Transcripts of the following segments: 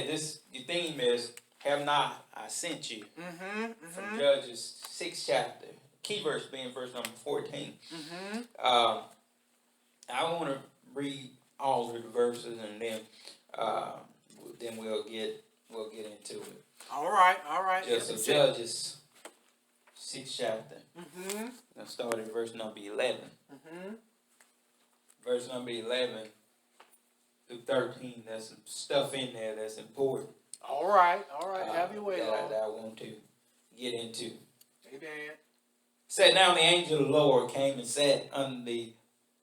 said, the theme is, have not I sent you. From Judges 6th chapter. Key verse being verse number 14. I want to read all of the verses, and then we'll get into it. All right. Judges 6th chapter. I'll start at verse number 11. Verse number 11 through 13. There's some stuff in there that's important. All right. Have your way, that I want to get into. Amen. Said, now the angel of the Lord came and sat under the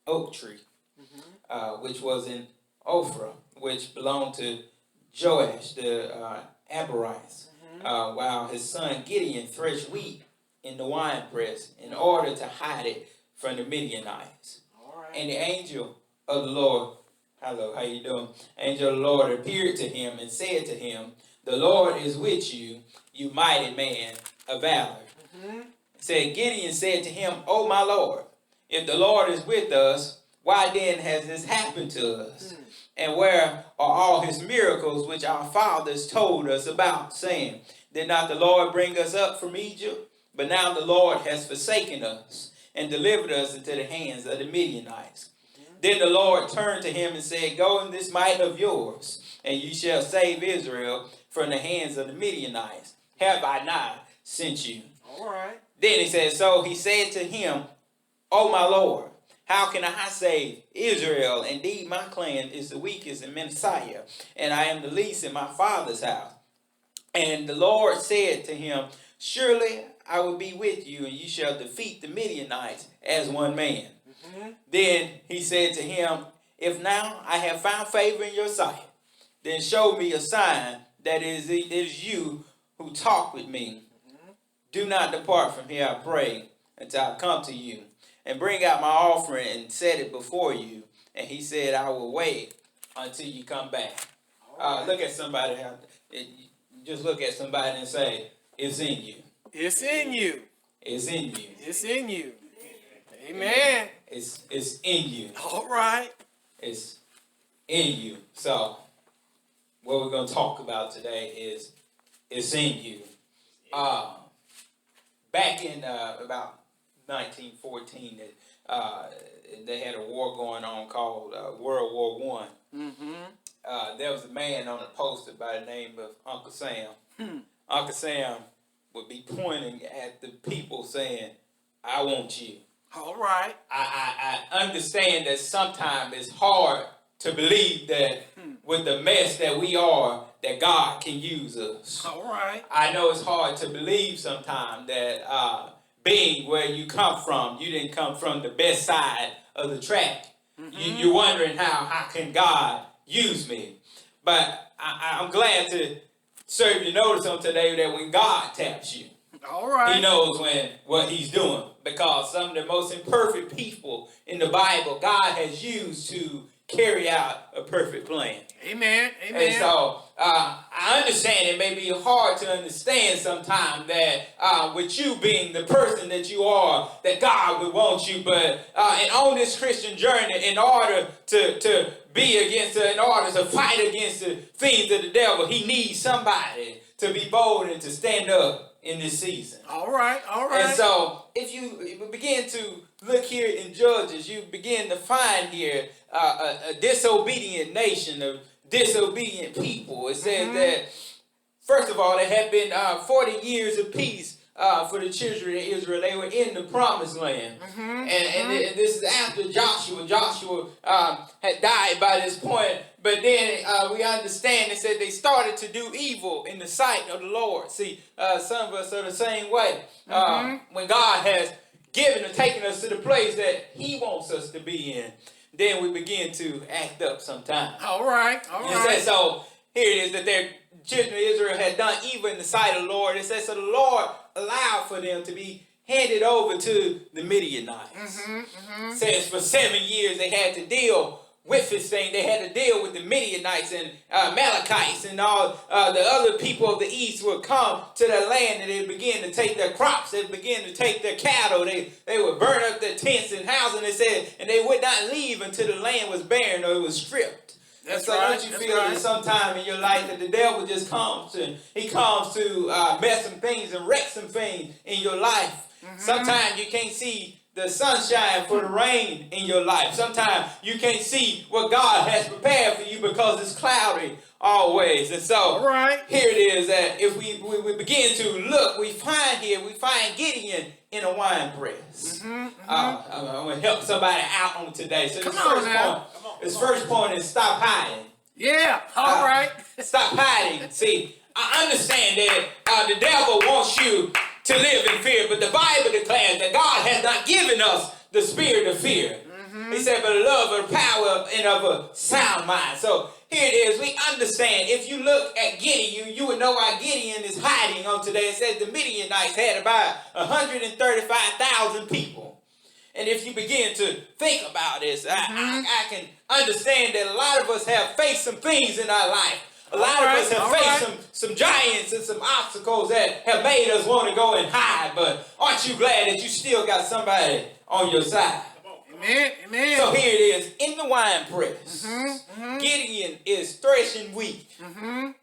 oak tree, which was in Ophrah, which belonged to Joash the Abarites, while his son Gideon threshed wheat in the winepress in order to hide it from the Midianites. All right. And the angel of the Lord, hello, how you doing? Angel of the Lord appeared to him and said to him, the Lord is with you, you mighty man of valor. Said, Gideon said to him, O my Lord, if the Lord is with us, why then has this happened to us? And where are all his miracles which our fathers told us about, saying, did not the Lord bring us up from Egypt? But now the Lord has forsaken us and delivered us into the hands of the Midianites. Then the Lord turned to him and said, go in this might of yours, and you shall save Israel from the hands of the Midianites. Have I not sent you? All right. Then he said, so he said to him, O my Lord, how can I save Israel? Indeed, my clan is the weakest in Manasseh, and I am the least in my father's house. And the Lord said to him, surely I will be with you, and you shall defeat the Midianites as one man. Then he said to him, if now I have found favor in your sight, then show me a sign that it is you who talk with me. Do not depart from here, I pray, until I come to you, and bring out my offering and set it before you. And he said, I will wait until you come back. Look at somebody. Just look at somebody and say, it's in you. It's in you. It's in you. It's in you. Amen. It's in you. All right. It's in you. So what we're going to talk about today is it's in you. Back in about 1914, they had a war going on called World War I. There was a man on a poster by the name of Uncle Sam. Uncle Sam would be pointing at the people saying, I want you. All right. I understand that sometimes it's hard to believe that with the mess that we are, that God can use us. All right. I know it's hard to believe sometimes that being where you come from, you didn't come from the best side of the track. You're wondering how can God use me? But I'm glad to serve you notice on today that when God taps you, all right, he knows what he's doing. Because some of the most imperfect people in the Bible, God has used to carry out a perfect plan. Amen. Amen. And so I understand it may be hard to understand sometimes that with you being the person that you are, that God would want you. But and on this Christian journey, in order to in order to fight against the things of the devil, he needs somebody to be bold and to stand up in this season. All right. And so if you begin to look here in Judges, you begin to find here a disobedient nation, of disobedient people. It says that, first of all, there had been 40 years of peace for the children of Israel. They were in the promised land. And this is after Joshua. Joshua had died by this point. But then we understand it said they started to do evil in the sight of the Lord. See, some of us are the same way. When God has given and taken us to the place that he wants us to be in, then we begin to act up sometimes. All right. It says, so here it is that their children of Israel had done evil in the sight of the Lord. It says, so the Lord allowed for them to be handed over to the Midianites. It says for 7 years they had to deal with this thing. They had to deal with the Midianites and Amalekites and all the other people of the east would come to their land, and they begin to take their crops. They begin to take their cattle. They would burn up their tents and houses, and they said, and they would not leave until the land was barren or it was stripped. That's so right. don't you That's feel right. that sometime in your life that the devil just comes to mess some things and wreck some things in your life. Sometimes you can't see the sunshine for the rain in your life. Sometimes you can't see what God has prepared for you because it's cloudy always. And so here it is that if we begin to look, we find Gideon in a wine press. I'm going to help somebody out on today. So this first point is stop hiding. Yeah, all right. Stop hiding. See, I understand that the devil wants you to live in fear, but the Bible declares that God has not given us the spirit of fear. He said, but a love, of power, and of a sound mind. So here it is. We understand. If you look at Gideon, you would know why Gideon is hiding on today. It says the Midianites had about 135,000 people. And if you begin to think about this, I can understand that a lot of us have faced some things in our life. A lot of us have faced some giants and some obstacles that have made us want to go and hide. But aren't you glad that you still got somebody on your side? Amen. Amen. So here it is in the wine press. Gideon is threshing wheat.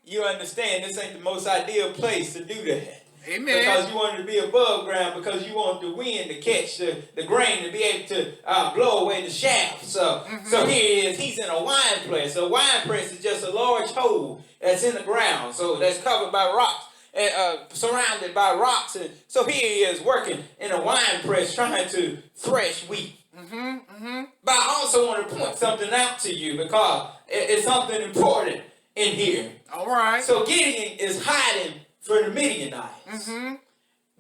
You understand this ain't the most ideal place to do that. Amen. Because you wanted to be above ground, because you want the wind to catch the grain to be able to blow away the shaft. So here it is. He's in a wine press. A wine press is just a large hole that's in the ground. So that's covered by rocks, surrounded by rocks. And so here he is working in a wine press trying to thresh wheat. But I also want to point something out to you because it's something important in here. All right. So Gideon is hiding for the Midianites.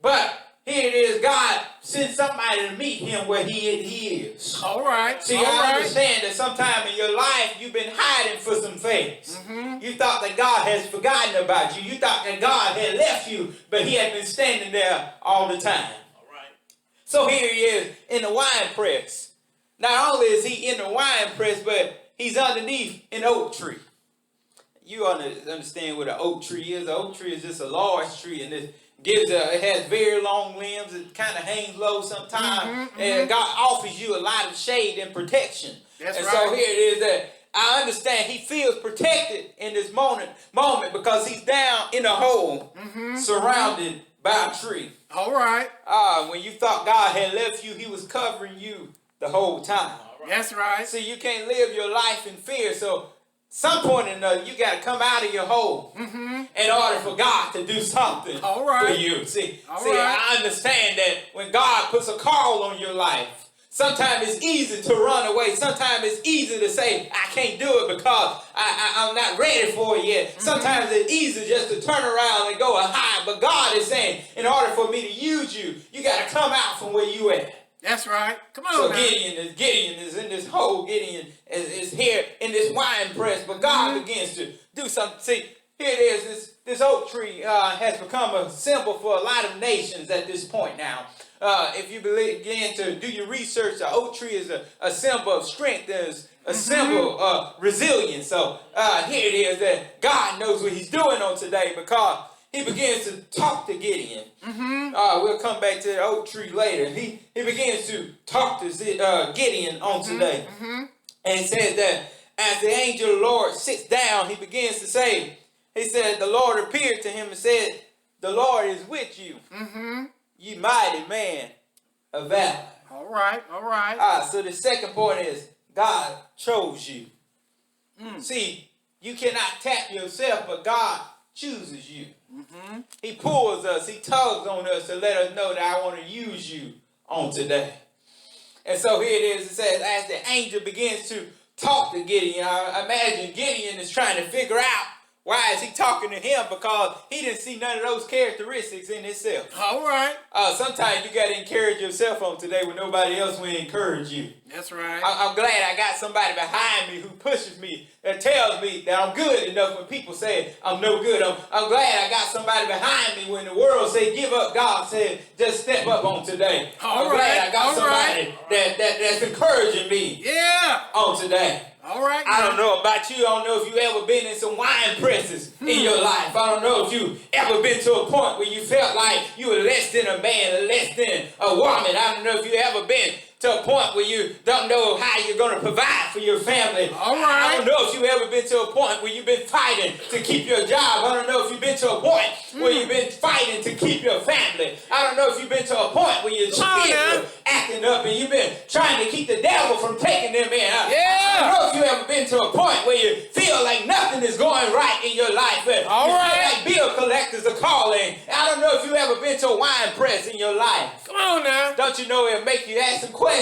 But here it is, God sent somebody to meet him where he is. All right. See, I understand that sometime in your life you've been hiding for some things. You thought that God has forgotten about you. You thought that God had left you, but he had been standing there all the time. So here he is in the wine press. Not only is he in the wine press, but he's underneath an oak tree. You understand what an oak tree is. An oak tree is just a large tree, and it has very long limbs. It kind of hangs low sometimes, and God offers you a lot of shade and protection. So here it is that I understand he feels protected in this moment because he's down in a hole, surrounded by a tree. All right. When you thought God had left you, he was covering you the whole time. That's right. See, you can't live your life in fear. So some point or another, you got to come out of your hole in order for God to do something for you. See, I understand that when God puts a call on your life, sometimes it's easy to run away. Sometimes it's easy to say, I can't do it because I'm not ready for it yet. Sometimes it's easy just to turn around and go and hide. But God is saying, in order for me to use you, you got to come out from where you at. That's right. Come on. So now. Gideon is in this hole. Gideon is here in this wine press. But God begins to do something. See, here it is. This oak tree has become a symbol for a lot of nations at this point now. If you begin to do your research, the oak tree is a symbol of strength. There's a symbol of resilience. So here it is that God knows what he's doing on today because he begins to talk to Gideon. We'll come back to the oak tree later. He begins to talk to Gideon on today. And he says that as the angel of the Lord sits down, he begins to say, he said, the Lord appeared to him and said, the Lord is with you. You mighty man of valor. All right. So the second point is God chose you. See, you cannot tap yourself, but God chooses you. He pulls us, he tugs on us to let us know that I want to use you on today. And so here it is. It says, as the angel begins to talk to Gideon, I imagine Gideon is trying to figure out why is he talking to him, because he didn't see none of those characteristics in himself. All right. Sometimes you got to encourage yourself on today when nobody else will encourage you. That's right. I'm glad I got somebody behind me who pushes me, that tells me that I'm good enough when people say I'm no good. I'm glad I got somebody behind me when the world say give up. God said just step up on today. I'm glad I got somebody that's encouraging me on today. All right. I don't know about you. I don't know if you ever been in some wine presses in your life. I don't know if you ever been to a point where you felt like you were less than a man or less than a woman. I don't know if you ever been to a point where you don't know how you're going to provide for your family. All right. I don't know if you've ever been to a point where you've been fighting to keep your job. I don't know if you've been to a point where you've been fighting to keep your family. I don't know if you've been to a point where your kids are acting up and you've been trying to keep the devil from taking them in. I don't know if you've ever been to a point where you feel like nothing is going right in your life. All you right. feel like bill collectors are calling. I don't know if you've ever been to a wine press in your life. Come on now. Don't you know it'll make you ask some questions?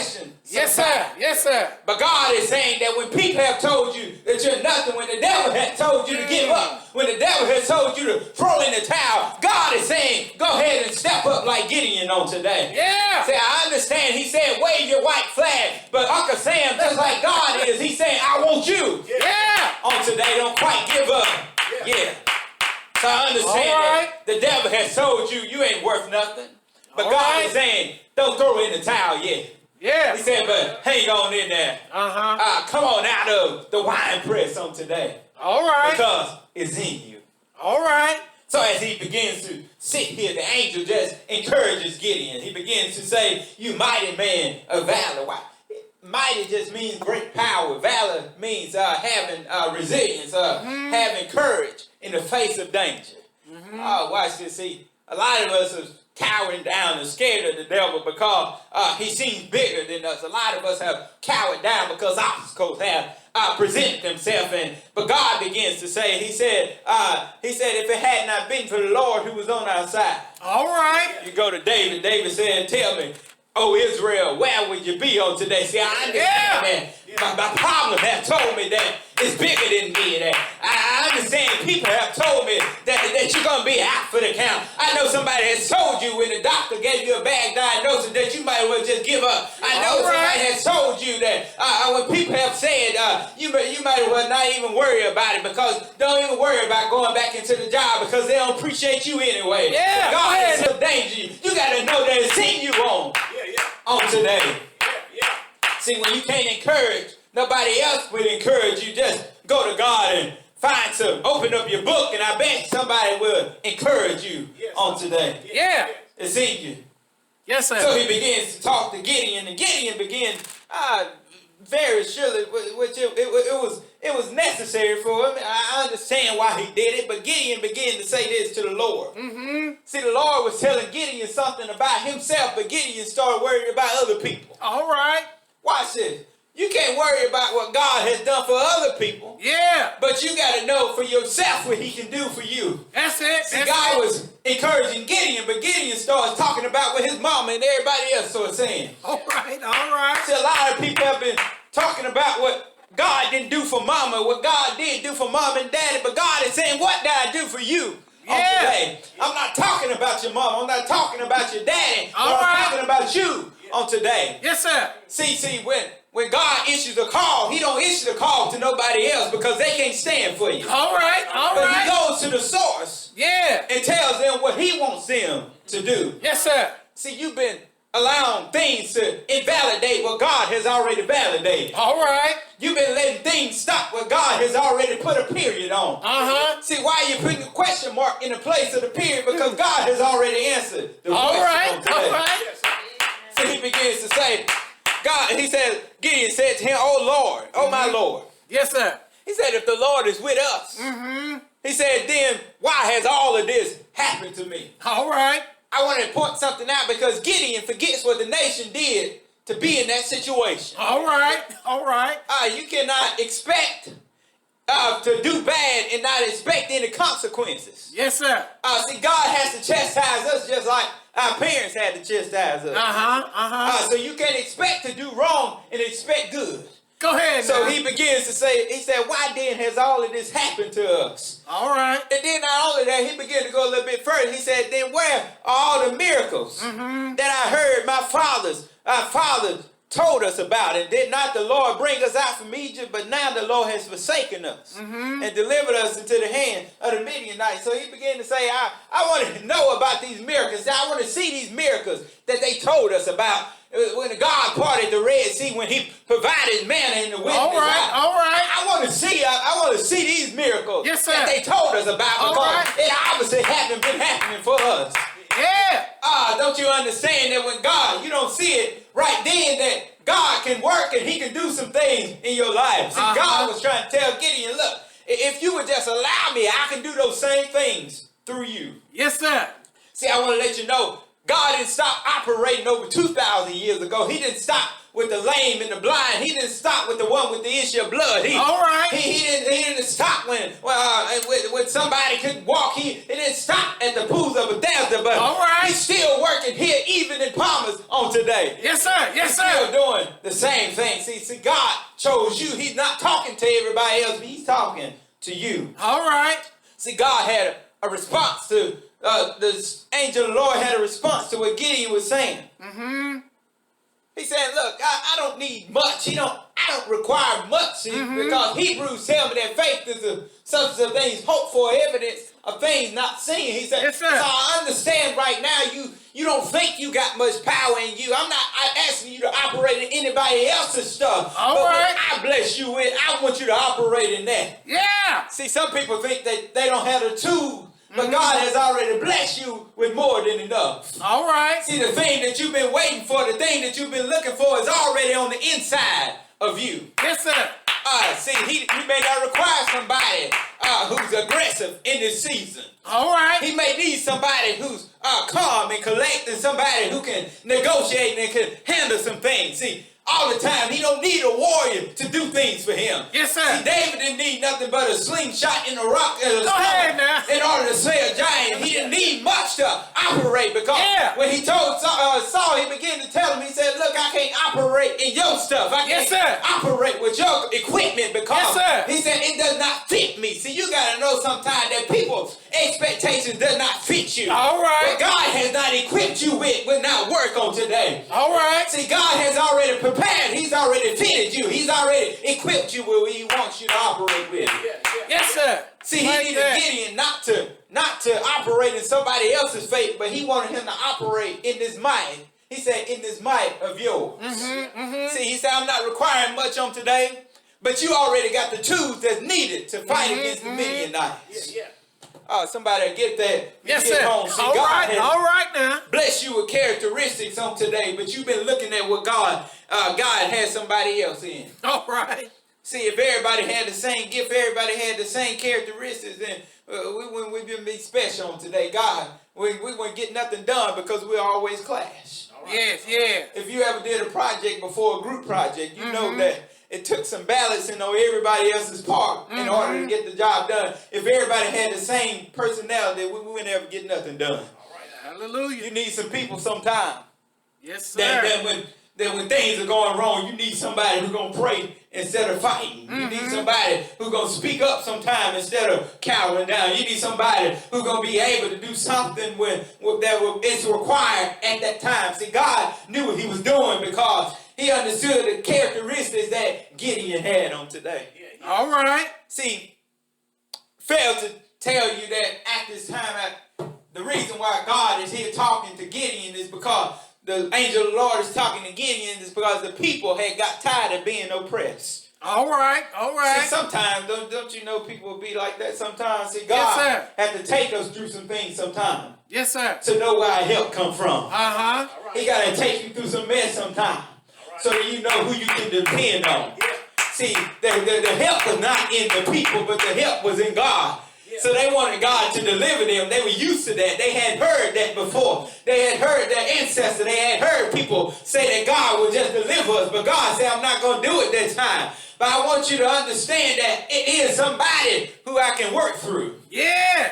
Yes, sir. Yes, sir. But God is saying that when people have told you that you're nothing, when the devil has told you to give up, when the devil has told you to throw in the towel, God is saying, go ahead and step up like Gideon on today. Yeah. Say, I understand. He said, wave your white flag. But Uncle Sam, just like God is, he's saying, I want you. Yeah. On today, don't quite give up. Yeah. So I understand that the devil has told you you ain't worth nothing. But God is saying, don't throw in the towel yet. Yeah. He said, but hang on in there. Come on out of the wine press on today. All right. Because it's in you. All right. So as he begins to sit here, the angel just encourages Gideon. He begins to say, you mighty man of valor. Why? Mighty just means great power. Valor means having resilience, having courage in the face of danger. Watch this. See, a lot of us are cowering down and scared of the devil because he seems bigger than us. A lot of us have cowered down because obstacles have presented themselves. But God begins to say, he said, if it had not been for the Lord who was on our side. All right. You go to David. David said, tell me, oh Israel, where would you be on today? See, I understand that. My problem have told me that it's bigger than me. That I understand people have told me that you're going to be out for the count. I know somebody has told you when the doctor gave you a bad diagnosis that you might as well just give up. I know somebody has told you that when people have said you might as well not even worry about it because don't even worry about going back into the job because they don't appreciate you anyway. Yeah, God is so dangerous. You got to know that it's in you on today. See, when you can't encourage, nobody else will encourage you. Just go to God and find some, open up your book, and I bet somebody will encourage you on today. Yeah. It's in you. Yes, sir. So he begins to talk to Gideon, and Gideon began very surely, which it was necessary for him. I understand why he did it, but Gideon began to say this to the Lord. See, the Lord was telling Gideon something about himself, but Gideon started worrying about other people. All right. Watch this. You can't worry about what God has done for other people. Yeah. But you got to know for yourself what he can do for you. That's it. See, God was encouraging Gideon, but Gideon starts talking about what his mama and everybody else started saying. All right. All right. See, a lot of people have been talking about what God didn't do for mama, what God did do for mom and daddy, but God is saying, what did I do for you? Today. I'm not talking about your mom. I'm not talking about your daddy. I'm talking about you on today. Yes, sir. See, when God issues a call, he don't issue the call to nobody else because they can't stand for you. All right. All but right. he goes to the source and tells them what he wants them to do. Yes, sir. See, you've been allowing things to invalidate what God has already validated. All right. You've been letting things stop what God has already put a period on. See, why are you putting a question mark in the place of the period? Because God has already answered the question on today. All right. So he begins to say, Gideon said to him, oh Lord, oh my Lord. Yes, sir. He said, if the Lord is with us, he said, then why has all of this happened to me? All right. I want to point something out because Gideon forgets what the nation did to be in that situation. All right. All right. You cannot expect to do bad and not expect any consequences. Yes, sir. See, God has to chastise us just like our parents had to chastise us. So you can't expect to do wrong and expect good. Go ahead. So he begins to say, he said, why then has all of this happened to us? All right. And then not only that, he began to go a little bit further. He said, then where are all the miracles that I heard my fathers told us about? And did not the Lord bring us out from Egypt? But now the Lord has forsaken us and delivered us into the hand of the Midianites. So he began to say, I want to know about these miracles. I want to see these miracles that they told us about. When God parted the Red Sea, when he provided manna in the wilderness. All right, all right. I want to see these miracles that they told us about because it obviously haven't been happening for us. Yeah. Don't you understand that when God, you don't see it right then God can work and he can do some things in your life. See, God was trying to tell Gideon, look, if you would just allow me, I can do those same things through you. Yes, sir. See, I want to let you know, God didn't stop operating over 2,000 years ago. He didn't stop with the lame and the blind. He didn't stop with the one with the issue of blood. All right. He didn't stop when somebody couldn't walk. He didn't stop at the pools of Bethesda, but all right. he's still working here, even in Palmer's on today. Yes, sir. Yes, sir. He's still doing the same thing. See, God chose you. He's not talking to everybody else, but he's talking to you. All right. See, God had a response to, the angel of the Lord had a response to what Gideon was saying. Mm-hmm. He said, look, I don't need much. I don't require much. Because Hebrews tell me that faith is the substance of things hoped for, evidence of things not seen. He said, yes, sir. So I understand right now you don't think you got much power in you. I'm asking you to operate in anybody else's stuff. All but right. what I bless you with, I want you to operate in that. Yeah. See, some people think that they don't have the tools. But God has already blessed you with more than enough. All right. See, the thing that you've been waiting for, the thing that you've been looking for is already on the inside of you. Yes, sir. See, you may not require somebody who's aggressive in this season. All right. He may need somebody who's calm and collected, somebody who can negotiate and can handle some things. See, all the time, he don't need a warrior to do things for him. Yes, sir. See, David didn't need nothing but a slingshot and a rock and a Go ahead now. in order to slay a giant. He didn't need much to operate because when he told Saul, he began to tell him, he said, look, I can't operate in your stuff. I can't operate with your equipment because he said, it does not fit me. See, you got to know sometimes that people's expectations does not fit you. All right. What God has not equipped you with will not work on today. All right. See, God has already prepared. He's already fitted you. He's already equipped you where he wants you to operate with. Yes, sir. See, he needed Gideon not to operate in somebody else's faith, but he wanted him to operate in this might. He said, in this might of yours. See, he said, I'm not requiring much on today, but you already got the tools that's needed to fight against the Midianites. Oh, somebody get that. Yes, sir. See, all right now. Bless you with characteristics on today, but you've been looking at what God has somebody else in. All right. See, if everybody had the same gift, everybody had the same characteristics, then we wouldn't be special on today. God, we wouldn't get nothing done because we always clash. Right. Yes. If you ever did a project before a group project, you know that it took some balancing on everybody else's part in order to get the job done. If everybody had the same personality, we wouldn't ever get nothing done. All right. Hallelujah. You need some people sometime. Yes, sir. That when things are going wrong, you need somebody who's going to pray instead of fighting. You need somebody who's going to speak up sometime instead of cowering down. You need somebody who's going to be able to do something it's required at that time. See, God knew what he was doing because he understood the characteristics that Gideon had on today. All right. See, failed to tell you that at this time, the reason why God is here talking to Gideon is because the angel of the Lord is talking to Gideon is because the people had got tired of being oppressed. All right. See, sometimes, don't you know people will be like that sometimes? See, God had to take us through some things sometimes. Yes, sir. To know where our help come from. Uh-huh. He got to take you through some mess sometimes. So that you know who you can depend on. See, the help was not in the people, but the help was in God. So they wanted God to deliver them. They were used to that. They had heard that before. They had heard their ancestors. They had heard people say that God would just deliver us. But God said, I'm not going to do it that time. But I want you to understand that it is somebody who I can work through. Yeah.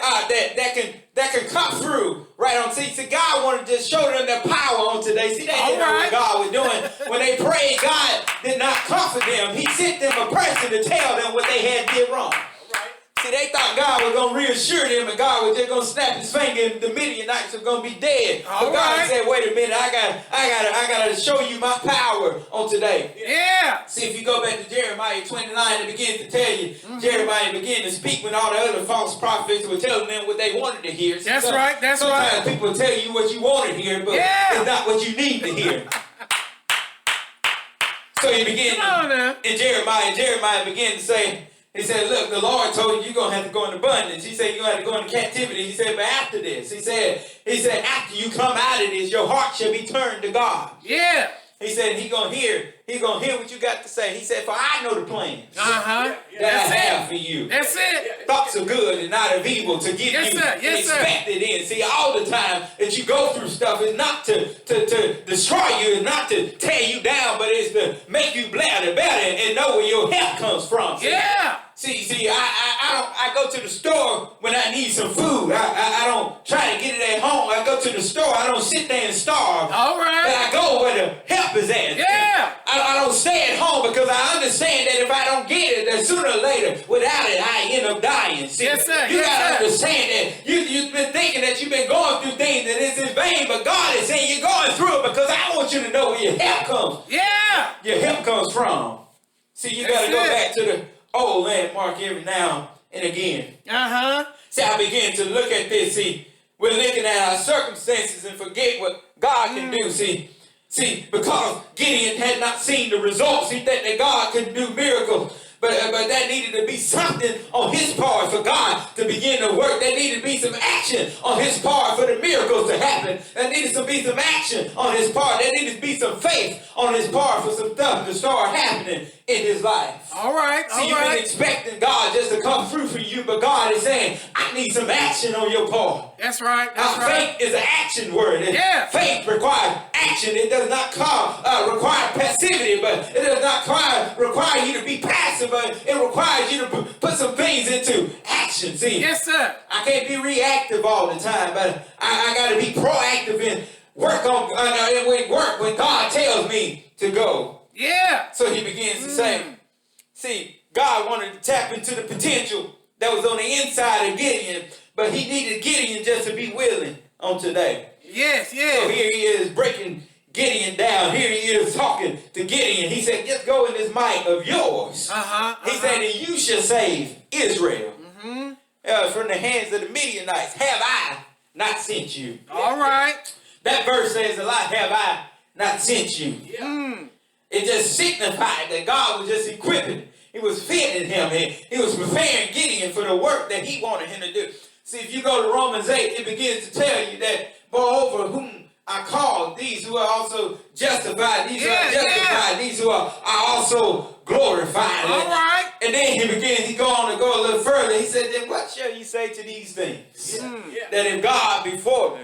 That can come through right on. See, God wanted to just show them their power on today. See, they didn't know what God was doing. When they prayed, God did not comfort them. He sent them a person to tell them what they had did wrong. See, they thought God was going to reassure them and God was just going to snap his finger and the Midianites were going to be dead. But God said, wait a minute, I got to show you my power on today. Yeah. See, if you go back to Jeremiah 29, it begins to tell you, Jeremiah began to speak when all the other false prophets were telling them what they wanted to hear. See, sometimes people tell you what you want to hear, but it's not what you need to hear. So he began, in Jeremiah began to say, he said, look, the Lord told you you're going to have to go in abundance. He said, you're going to have to go into captivity. He said, but after this, he said, after you come out of this, your heart shall be turned to God. Yeah. He said he gonna hear what you got to say. He said, for I know the plans Uh-huh. that I have for you. That's it. Thoughts of good and not of evil to give Yes, you sir. Yes, sir. expected end. See, all the time that you go through stuff is not to destroy you, it's not to tear you down, but it's to make you better and know where your help comes from. See? Yeah. See, I go to the store when I need some food. I don't try to get it at home. I go to the store. I don't sit there and starve. All But right. I go where the help is at. Yeah. I don't stay at home because I understand that if I don't get it, that sooner or later, without it, I end up dying. See, Yes, sir. you Yes, gotta sir. understand that you've been thinking that you've been going through things and it's in vain, but God is saying you're going through it because I want you to know where your help comes. Yeah. Your help comes from. See, you gotta go back to the old landmark every now and again. Uh-huh. See, I begin to look at this. See, we're looking at our circumstances and forget what God can do. See, because Gideon had not seen the results, he thought that God could do miracles. But that needed to be something on his part for God to begin to work. There needed to be some action on his part for the miracles to happen. There needed to be some action on his part. There needed to be some faith on his part for some stuff to start happening in his life. All right. See, All you've been right. expecting God just to come through for you, but God is saying, I need some action on your part. That's right. That's right. Faith is an action word. Yeah. Faith requires action. It does not require passivity, but it does not require you to be passive, but it requires you to put some things into action. See, Yes, sir. I can't be reactive all the time, but I got to be proactive and work when God tells me to go. Yeah. So he begins to say, see, God wanted to tap into the potential that was on the inside of Gideon, but he needed Gideon just to be willing on today. Yes, So yes. here he is breaking Gideon down. Here he is talking to Gideon. He said, just go in this might of yours. He said, and you shall save Israel from the hands of the Midianites. Have I not sent you? All right. That verse says a lot. Have I not sent you? It just signified that God was just equipping. He was fitting him. He was preparing Gideon for the work that he wanted him to do. See, if you go to Romans 8, it begins to tell you that, moreover, whom I called, these who are also justified, these who are justified, these who are also glorified. All right. And then he go on to go a little further. He said, then what shall you say to these things? That if God be for me,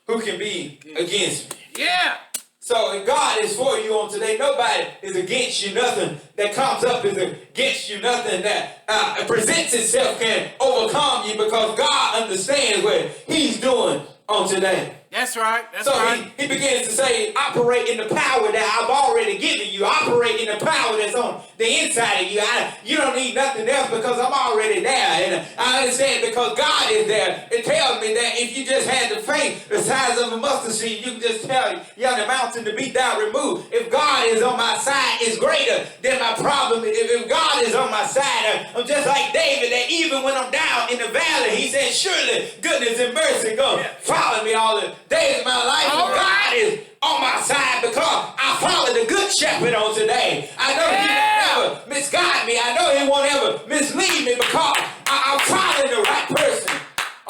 who can be against me? Yeah. So if God is for you on today, nobody is against you. Nothing that comes up is against you. Nothing that presents itself can overcome you because God understands what he's doing on today. That's right. That's So right. he begins to say, operate in the power that I've already given you. Operate in the power that's on the inside of you. You don't need nothing else because I'm already there. And I understand because God is there. It tells me that if you just had the faith the size of a mustard seed, you can just tell the mountain to be down removed. If God is on my side, it's greater than my problem. If God is on my side, I'm just like David, that even when I'm down in the valley, he said, surely goodness and mercy going to follow me all the days of my life. All And God is on my side because I follow the good shepherd on today. I know he won't ever misguide me. I know he won't ever mislead me because I'm following the right person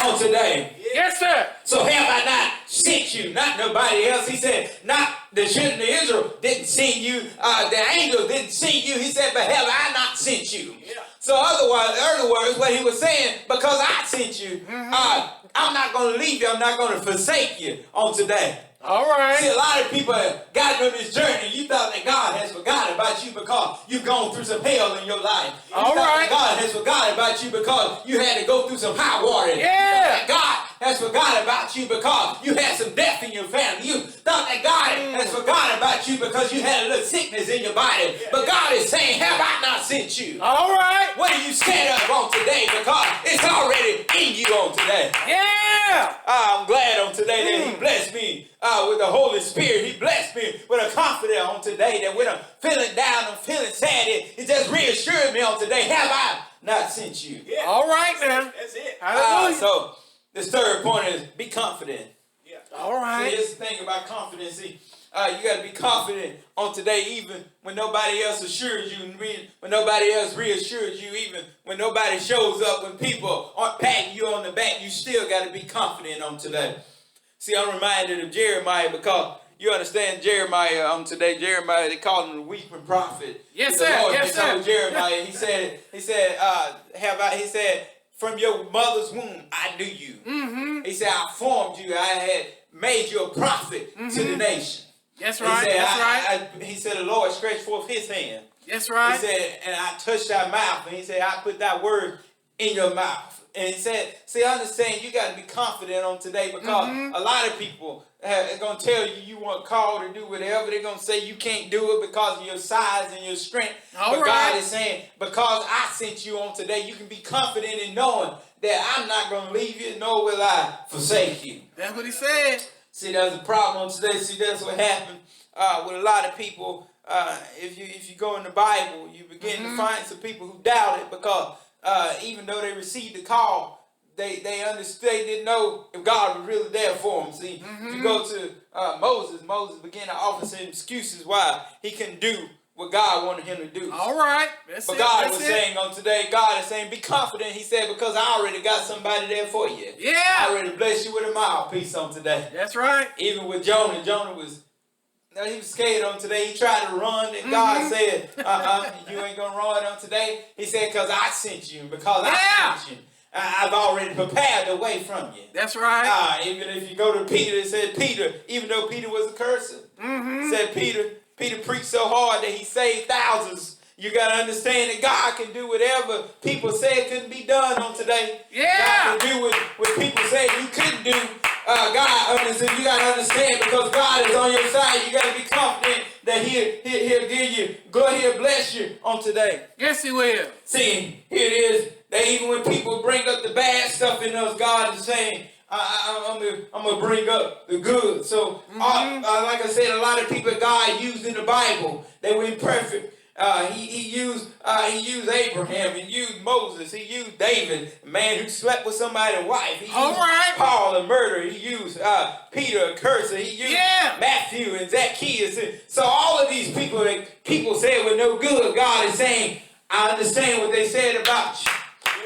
on today. Yes, sir. So have I not sent you? Not nobody else. He said, not the children of Israel didn't send you. The angels didn't send you. He said, but have I not sent you? So in other words, what he was saying, because I sent you, I'm not going to leave you. I'm not going to forsake you on today. All right. See, a lot of people have gotten on this journey. You thought that God has forgotten about you because you've gone through some hell in your life. You thought that God has forgotten about you because you had to go through some high water. Yeah. God has forgotten about you because you had some death in your family. You thought that God has forgotten about you because you had a little sickness in your body. But God is saying, have I not sent you? All right. What are you scared of on today? Because it's already in you on today. Yeah. I'm glad on today that he blessed me with the Holy Spirit. He blessed me with a confidence on today that when I'm feeling down, I'm feeling sad, it just reassured me on today, have I not sent you? Yeah. All right now. That's it. Hallelujah. So this third point is be confident. Yeah. All right. See, here's the thing about confidence. See, you got to be confident on today even when nobody else assures you, when nobody else reassures you, even when nobody shows up, when people aren't patting you on the back, you still got to be confident on today. See, I'm reminded of Jeremiah because You understand Jeremiah on today. Jeremiah, they call him the weeping prophet. Yes, The sir. Lord, Yes, they told sir. Jeremiah, he said, from your mother's womb, I knew you. Mm-hmm. He said, I formed you. I had made you a prophet to the nation. That's right. He said, the Lord stretched forth his hand. That's right. He said, and I touched thy mouth. And he said, I put that word in your mouth. And he said, see, understand, you got to be confident on today, because a lot of people are going to tell you weren't called to do whatever. They're going to say you can't do it because of your size and your strength. But God is saying, because I sent you on today, you can be confident in knowing that I'm not going to leave you, nor will I forsake you. That's what he said. See, there's a problem on today. See, that's what happened with a lot of people. If you go in the Bible, you begin to find some people who doubt it, because even though they received the call, they understood, they didn't know if God was really there for them. See, if you go to Moses began to offer some excuses why he couldn't do what God wanted him to do. All right. But God was saying on today, God is saying, be confident. He said, because I already got somebody there for you. Yeah. I already blessed you with a mouthpiece on today. That's right. Even with Jonah was... No, he was scared on today. He tried to run, and God said, you ain't going to run on today. He said, because I sent you. Because I sent you. I've already prepared the way from you. That's right. Even if you go to Peter, it said Peter, even though Peter was a cursor, said Peter preached so hard that he saved thousands. You got to understand that God can do whatever people said couldn't be done on today. Yeah. God can do what people said you couldn't do. God understand. You got to understand, because God is on your side. You got to be confident that He'll give you, God, He'll bless you on today. Yes, He will. See, here it is. That even when people bring up the bad stuff in us, God is saying, I'm gonna bring up the good. So, like I said, a lot of people God used in the Bible, they were imperfect. He used Abraham, he used Moses, he used David, a man who slept with somebody's wife. He used Paul, a murderer. He used Peter, a cursor. He used Matthew and Zacchaeus. So all of these people that people said were no good, God is saying, I understand what they said about you.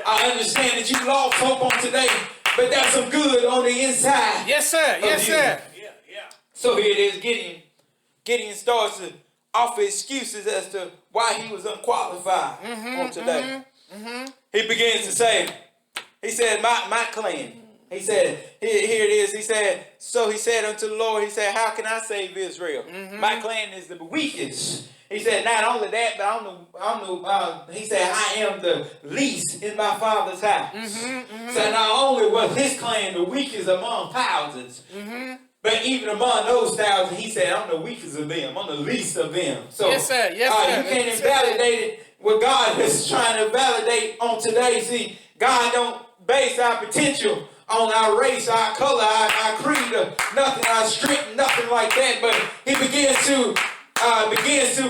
I understand that you lost hope on today, but there's some good on the inside. Yes, sir. Yes, sir. Yeah. So here it is, Gideon. Gideon starts to offer excuses as to why he was unqualified on today. He begins to say, he said, my clan. He said, here it is. He said, so he said unto the Lord, he said, how can I save Israel? My clan is the weakest. He said, not only that, but he said, I am the least in my father's house. So not only was his clan the weakest among thousands, but even among those thousands, he said, I'm the weakest of them. I'm the least of them. So yes, sir. Yes, sir. You can't invalidate it what God is trying to validate on today. See, God don't base our potential on our race, our color, our creed, nothing, our strength, nothing like that. But he begins to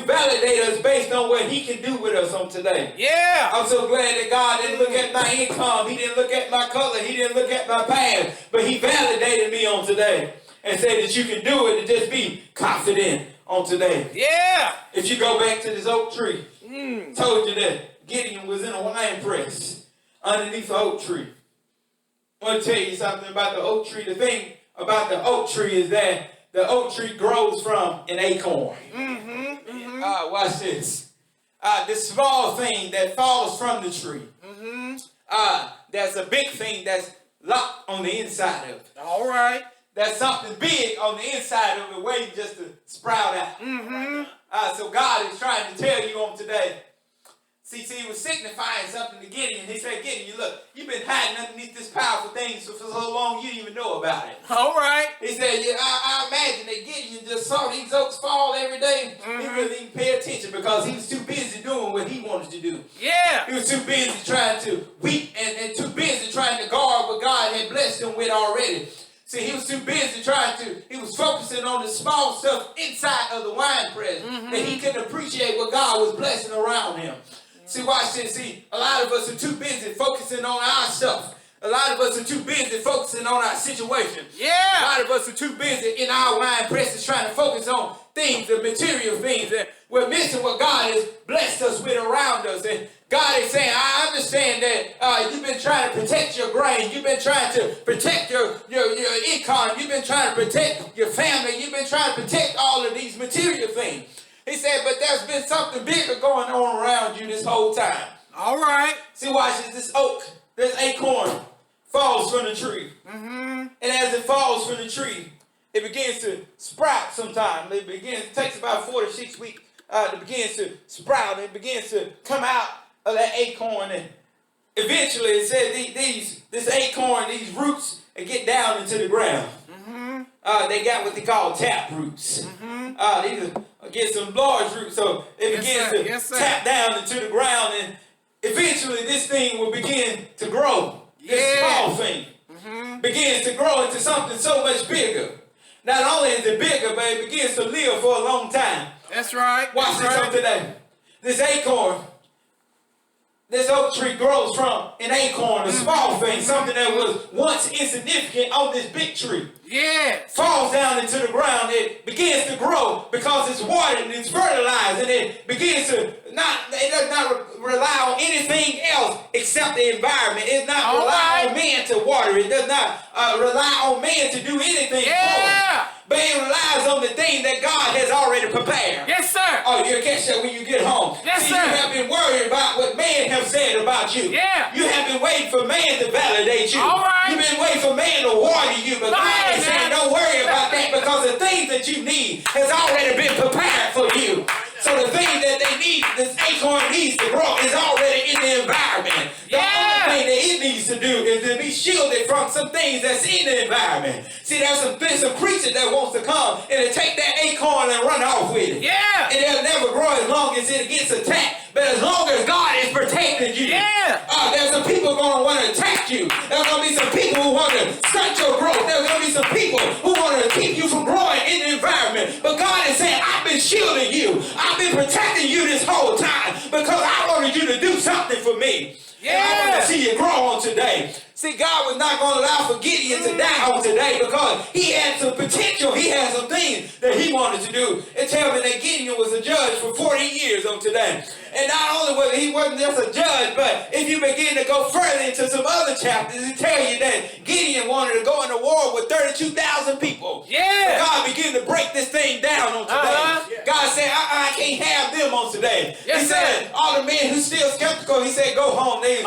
validate us based on what he can do with us on today. Yeah. I'm so glad that God didn't look at my income. He didn't look at my color. He didn't look at my past. But he validated me on today and said that you can do it, and just be confident on today. Yeah. If you go back to this oak tree, told you that Gideon was in a wine press underneath the oak tree. I want to tell you something about the oak tree. The thing about the oak tree is that the oak tree grows from an acorn. Watch this. The small thing that falls from the tree. There's a big thing that's locked on the inside of it. All right. There's something big on the inside of it waiting just to sprout out. So God is trying to tell you on today. See, he was signifying something to Gideon. He said, Gideon, you've been hiding underneath this powerful thing for so long you didn't even know about it. All right. He said, I imagine that Gideon just saw these oaks fall every day. He really didn't pay attention because he was too busy doing what he wanted to do. Yeah. He was too busy trying to weep and too busy trying to guard what God had blessed him with already. See, he was too busy he was focusing on the small stuff inside of the wine press that he couldn't appreciate what God was blessing around him. See, watch this. See, a lot of us are too busy focusing on our stuff. A lot of us are too busy focusing on our situation. Yeah. A lot of us are too busy in our wine presses trying to focus on things, the material things. And we're missing what God has blessed us with around us. And God is saying, I understand that you've been trying to protect your grain. You've been trying to protect your income. You've been trying to protect your family. You've been trying to protect all of these material things. He said, but there's been something bigger going on around you this whole time. All right. See, watch this oak, this acorn falls from the tree. And as it falls from the tree, it begins to sprout sometime. It takes about 4 to 6 weeks. It begins to sprout. It begins to come out of that acorn. And eventually, it said this acorn, these roots, they get down into the ground. They got what they call tap roots. These get some large roots, so it begins to tap down into the ground, and eventually this thing will begin to grow. This small thing begins to grow into something so much bigger. Not only is it bigger, but it begins to live for a long time. That's right. Watch this on today. This acorn, this oak tree grows from an acorn, a small thing, something that was once insignificant on this big tree. Falls down into the ground. It begins to grow because it's watered and it's fertilized, and it begins to it does not rely on anything else except the environment. It does not rely on man to water. It does not rely on man to do anything for it. But it relies on the thing that God has already prepared. Yes, sir. Oh, you'll catch that when you get home. Yes, See, sir. you have been worried about what man have said about you. You have been waiting for man to validate you. All right. You've been waiting for man to water you. But God is saying, don't worry about that, because the things that you need has already been prepared for you. So the thing that they need, this acorn needs to grow, is already in the environment. The only thing that it needs to do is to be shielded from some things that's in the environment. See, there's some creature that wants to come and to take that acorn and run off with it. And it'll never grow as long as it gets attacked. But as long as God is protecting you, there's some people going to want to attack you. There's going to be some people who want to stunt your growth. There's going to be some people who want to keep you from growing in the environment. But God is saying, I've been shielding you. I've been protecting you this whole time because I wanted you to do something for me. And I want to see you grow on today. See, God was not going to allow for Gideon to die on today because he had some potential. He had some things that he wanted to do. It tells me that Gideon was a judge for 40 years on today. And not only was he wasn't just a judge, but if you begin to go further into some other chapters, it tell you that Gideon wanted to go into war with 32,000 people. But God began to break this thing down on today. God said, I can't have them on today. He said, all the men who still skeptical, he said, go home. The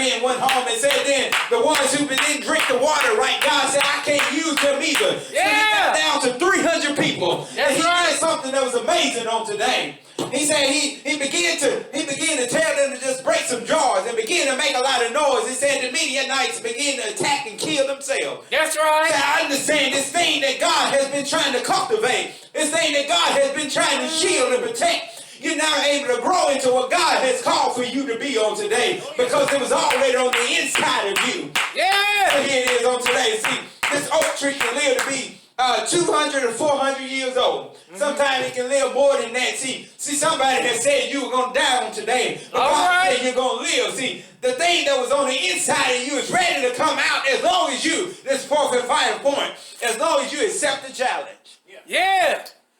men went home and said, then the ones who didn't drink the water right, God said, I can't use them either. So he got down to 300 people. And he did something that was amazing on today. He said he began to tell them to just break some jars and begin to make a lot of noise. He said the Midianites began to attack and kill themselves. That's right. He said, I understand this thing that God has been trying to cultivate, this thing that God has been trying to shield and protect. You're now able to grow into what God has called for you to be on today because it was already on the inside of you. So here it is on today. See, this oak tree can live to be 200 or 400 years old. Sometimes it can live more than that. See, somebody has said you were going to die on today, but God said you're going to live. See, the thing that was on the inside of you is ready to come out as long as you, this fourth and final point, as long as you accept the challenge.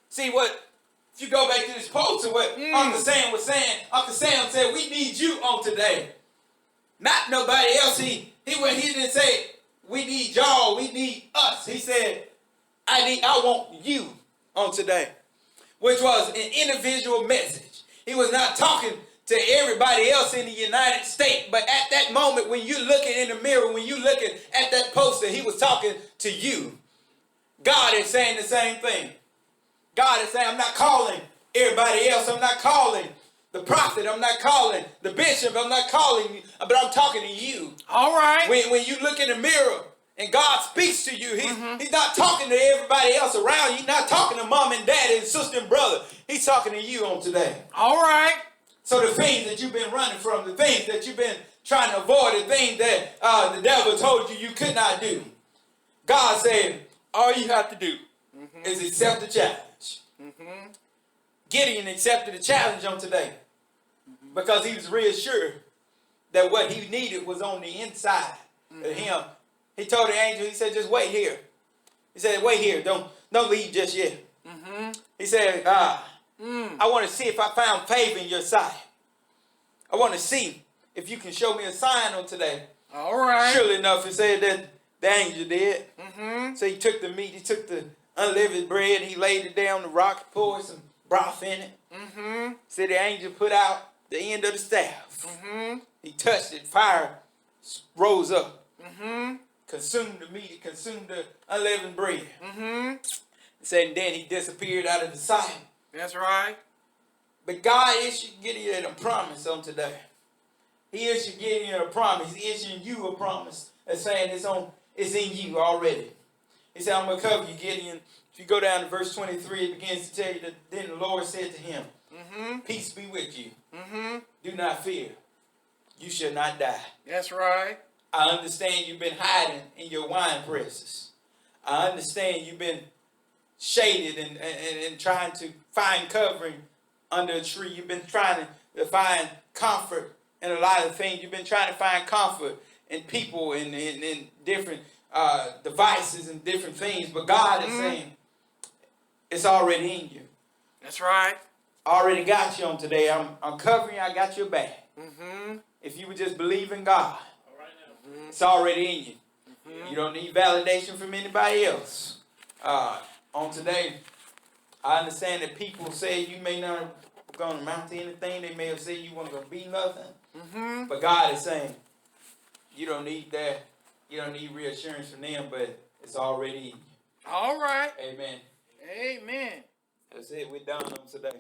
See, if you go back to this post of what Uncle Sam was saying, Uncle Sam said, we need you on today. Not nobody else. He didn't say, we need y'all, we need us. He said, I want you on today, which was an individual message. He was not talking to everybody else in the United States, but at that moment when you're looking in the mirror, when you're looking at that poster, he was talking to you. God is saying the same thing. God is saying, I'm not calling everybody else. I'm not calling the prophet. I'm not calling the bishop. I'm not calling you, but I'm talking to you. When you look in the mirror, and God speaks to you, he's not talking to everybody else around you. He's not talking to mom and dad and sister and brother. He's talking to you on today. So the things that you've been running from, the things that you've been trying to avoid, the things that the devil told you could not do, God said, all you have to do is accept the challenge. Gideon accepted the challenge on today because he was reassured that what he needed was on the inside of him. He told the angel, he said, just wait here. He said, wait here. Don't leave just yet. He said, I want to see if I found favor in your sight. I want to see if you can show me a sign on today. Surely enough, he said that The angel did. Mm-hmm. So he took the meat, he took the unleavened bread, he laid it down on the rock, poured some broth in it. Mm-hmm. So the angel put out the end of the staff. Mm-hmm. He touched it, fire rose up. Mm-hmm. Consumed the meat, consumed the unleavened bread. Mm-hmm. Said, and then he disappeared out of the sight. That's right. But God issued Gideon a promise on today. He issued Gideon a promise. He issuing you a promise and saying it's in you already. He said, I'm going to cover you, Gideon. If you go down to verse 23, it begins to tell you that then the Lord said to him, peace be with you. Do not fear. You shall not die. That's right. I understand you've been hiding in your wine presses. I understand you've been shaded and trying to find covering under a tree. You've been trying to find comfort in a lot of things. You've been trying to find comfort in people and in different devices and different things. But God is saying, it's already in you. That's right. I already got you on today. I'm covering you. I got your back. Mm-hmm. If you would just believe in God, Mm-hmm. it's already in you. You don't need validation from anybody else. On today, I understand that people say you may not have gone to amount to anything. They may have said you weren't going to be nothing. Mm-hmm. But God is saying, you don't need that. You don't need reassurance from them, but it's already in you. All right. Amen. Amen. That's it. We're done on today.